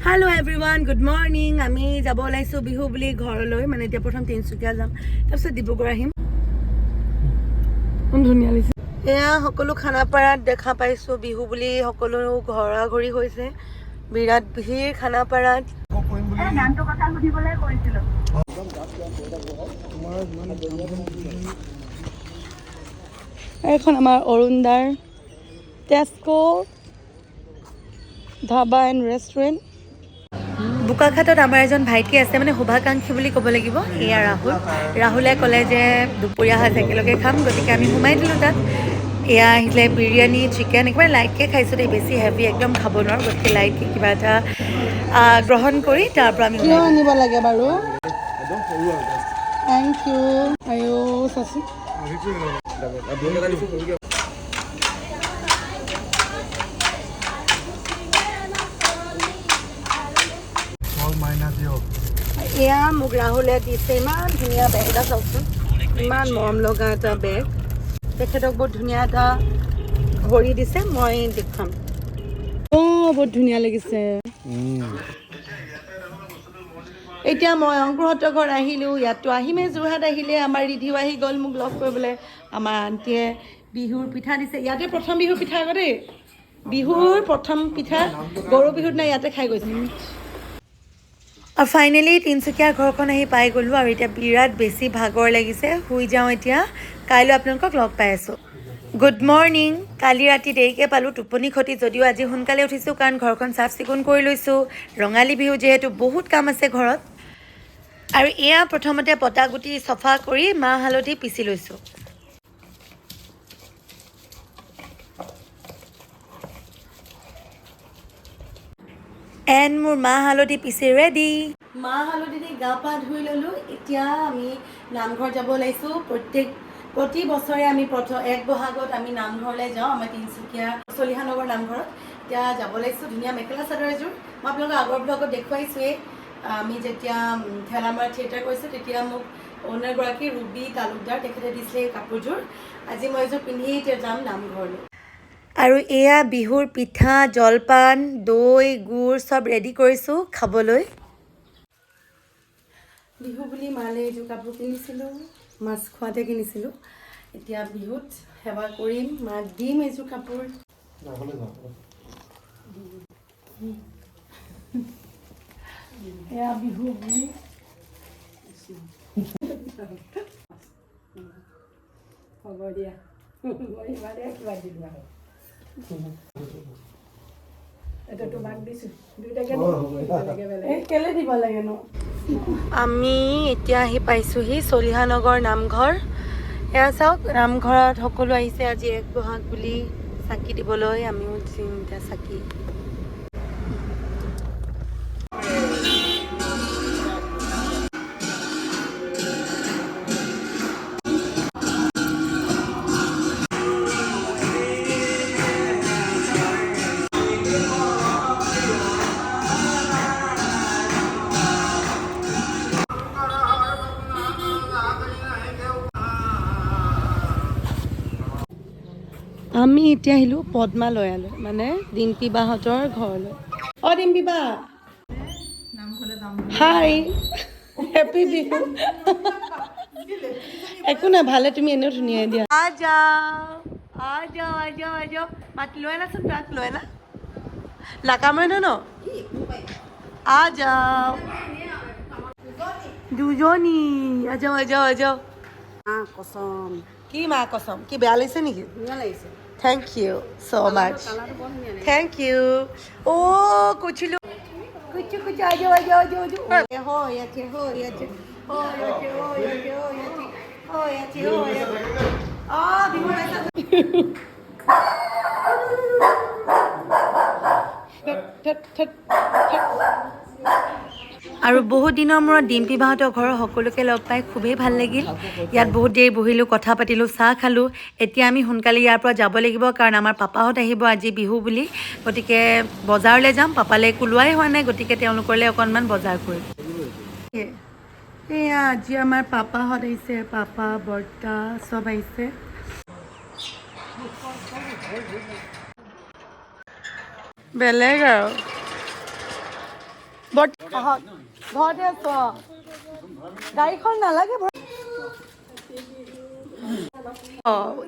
Hello everyone, good morning. আমি যাব ওলাইছো বিহু বুলি ঘৰলৈ মানে এতিয়া প্ৰথম তিনচুকীয়া যাম তাৰপিছত ডিব্ৰুগড় আহিম। ধুনীয়া লাগিছে এয়া সকলো খানাপাৰাত দেখা পাইছো বিহু বুলি সকলো ঘৰা-ঘৰি হৈছে বিৰাট ভিৰ খানাপাৰাত। গানটো কথা সুধিবলৈ কৈছিলো। এখন আমাৰ অৰুণদাৰ টেস্কো ধাবা এণ্ড ৰেষ্টুৰেণ্ট। বোকাখাটত আমাৰ এজন ভাইটি আছে মানে শুভাকাংক্ষী বুলি ক'ব লাগিব। এয়া ৰাহুলে ক'লে যে দুপৰীয়া সাজ একেলগে খাম, গতিকে আমি সোমাই দিলোঁ তাত। এয়া আহিলে বিৰিয়ানী চিকেন একেবাৰে লাইটকৈ খাইছোঁ দেই, বেছি হেভি একদম খাব নোৱাৰোঁ, গতিকে লাইটকৈ কিবা এটা গ্ৰহণ কৰি তাৰ পৰা আমি আনিব লাগে বাৰু। Thank you. আয়ো চাচোন এয়া মোক ৰাহুলে দিছে ইমান ধুনীয়া বেগ এটা, চাওকচোন ইমান মৰম লগা এটা বেগ। তেখেতক বহুত ধুনীয়া এটা ঘড়ী দিছে, মই দেখুৱাম। বহুত ধুনীয়া লাগিছে। এতিয়া মই অংকুৰহঁতৰ ঘৰত আহিলোঁ, ইয়াততো আহিমেই, যোৰহাট আহিলে আমাৰ ৰিধিও আহি গ'ল মোক লগ কৰিবলৈ। আমাৰ আণ্টিয়ে বিহুৰ পিঠা দিছে, ইয়াতে প্ৰথম বিহুৰ পিঠা আকৌ দেই, বিহুৰ প্ৰথম পিঠা গৰু বিহুত নাই ইয়াতে খাই গৈছে। আৰু ফাইনেলি তিনচুকীয়াৰ ঘৰখন আহি পাই গ'লোঁ আৰু এতিয়া বিৰাট বেছি ভাগৰ লাগিছে, শুই যাওঁ এতিয়া। কাইলৈ আপোনালোকক লগ পাই আছোঁ। Good morning. কালি ৰাতি দেৰিকৈ পালোঁ, টোপনি ক্ষতি, যদিও আজি সোনকালে উঠিছোঁ কাৰণ ঘৰখন চাফ চিকুণ কৰি লৈছোঁ। ৰঙালী বিহু যিহেতু বহুত কাম আছে ঘৰত। আৰু এয়া প্ৰথমতে পটাগুটি চফা কৰি মাহ হালধি পিচি লৈছোঁ। এণ্ড মোৰ মাহ হালধি পিচি ৰেডি। মাহ হালধি দি গা পা ধুই ল'লোঁ। এতিয়া আমি নামঘৰ যাব ওলাইছোঁ। প্ৰতি বছৰে আমি এক বহাগত আমি নামঘৰলৈ যাওঁ, আমাৰ তিনচুকীয়া চলিহানগৰ নামঘৰত। এতিয়া যাব লাগিছোঁ, ধুনীয়া মেখেলা চাদৰ এযোৰ মই আপোনালোকক আগৰ ব্লগত দেখুৱাইছোৱেই। আমি যেতিয়া ঠেলামৰা থিয়েটাৰ কৰিছোঁ তেতিয়া মোক অ'নাৰগৰাকী ৰুবি তালুকদাৰ তেখেতে দিছিলে এই কাপোৰযোৰ। আজি মই এযোৰ পিন্ধি এতিয়া যাম নামঘৰলৈ। আৰু এয়া বিহুৰ পিঠা জলপান দৈ গুড় চব ৰেডি কৰিছোঁ খাবলৈ। বিহু বুলি মালে এযোৰ কাপোৰ কিনিছিলোঁ, মাছ খোৱাতে কিনিছিলোঁ। এতিয়া বিহুত সেৱা কৰিম, মাক দিম এযোৰ কাপোৰ। এয়া বিহু বুলি হ'ব দিয়া, মই ইমানে কিবা দিলোঁ আৰু এটা তোমাক দিছোঁ, দুইটাকে কেলে দিব লাগে ন। আমি এতিয়া আহি পাইছোঁহি চলিহানগৰ নামঘৰ। এয়া চাওক নামঘৰত সকলো আহিছে আজি এক বহাগ বুলি চাকি দিবলৈ, আমিও দিম এতিয়া চাকি। আমি এতিয়া আহিলোঁ পদ্মালয়ালৈ, মানে ডিম্পী বাহঁতৰ ঘৰলৈ। অঁ ডিম্পী বা, হাই হেপী বিহু। একো নাই, ভালে, তুমি এনেও ধুনীয়াই দিয়া। আজাও মাতি লৈ আনাচোন, তাক লৈ আনা, লাকামৰে ন আজাও দুজনী, আজাও কচম। কি মা কচম, কি বেয়া লাগিছে নেকি? ধুনীয়া লাগিছে। Thank you so' much, thank you. অ' কুচিলো কুচু আজাও আৰু বহুত দিনৰ মূৰত ডিম্পী বাহঁতৰ ঘৰৰ সকলোকে লগ পাই খুবেই ভাল লাগিল। ইয়াত বহুত দেৰি বহিলোঁ, কথা পাতিলোঁ, চাহ খালোঁ। এতিয়া আমি সোনকালে ইয়াৰ পৰা যাব লাগিব কাৰণ আমাৰ পাপাহঁত আহিব আজি বিহু বুলি, গতিকে বজাৰলৈ যাম। পাপালৈ কোলোৱাই হোৱা নাই, গতিকে তেওঁলোকলৈ অকণমান বজাৰ কৰিম। এয়া আজি আমাৰ পাপাহঁত আহিছে, পাপা বৰ্তা চব আহিছে। বেলেগ আৰু ঘৰতে আছো গাড়ীখন নালাগে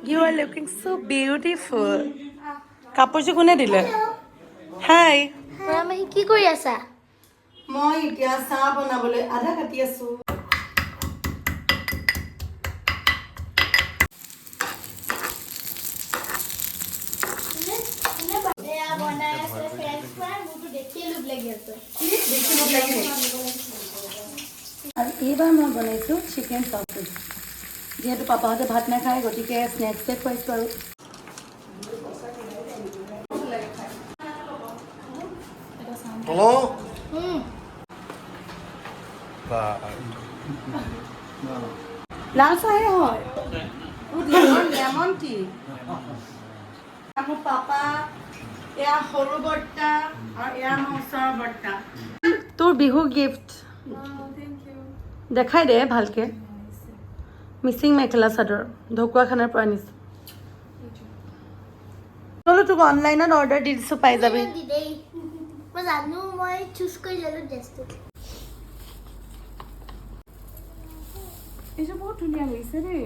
you are looking so' beautiful কাপোৰযোৰ কোনে দিলে হাই কি কৰি আছা মই এতিয়া চাহ বনাবলৈ আধা কাটি আছো আৰু এইবাৰ মই বনাইছোঁ চিকেন চচেজ যিহেতু পাপাহঁতে ভাত নাখায় গতিকে স্নেক্সে খুৱাইছোঁ আৰু Hello? লাল চাহে হয় লেমন টি মোৰ পাপা এয়া সৰু বৰ্তা আৰু এয়া মোৰ ওচৰৰ বৰ্তা তোৰ বিহু গিফ্ট দেখাই দে ভালকে মিচিং মেখেলা চাদৰ ঢকুৱাখানাৰ পৰা আনিছোঁ চলো তোক অনলাইনত অৰ্ডাৰ দি দিছোঁ পাই যাবি মই জানো মই চুজ কৰি ল'লো ড্ৰেছটো এইটো বহুত ধুনীয়া লাগিছে দেই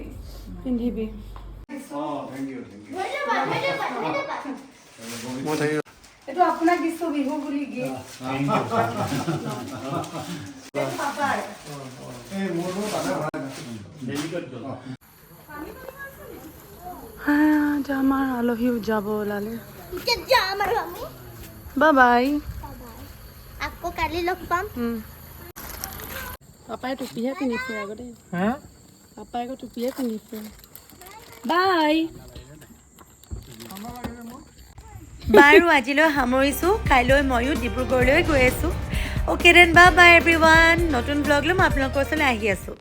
পিন্ধিবি এইটো আপোনাক দিছোঁ বিহু বুলি পাপাৰ আমাৰ আলহীও যাব ওলালে যাম আৰু আমি বাই আকৌ কালি লগ পাম পাপাই টুপিহে পিন্ধি ফুৰে আগতে পাপাই আকৌ টুপিহে পিন্ধি ফুৰে বাই বাৰু আজিলৈ সামৰিছোঁ কাইলৈ ময়ো ডিব্ৰুগড়লৈ গৈ আছোঁ okay then bye bye everyone নতুন ব্লগ লৈ মই আপোনালোকৰ ওচৰলৈ আহি আছোঁ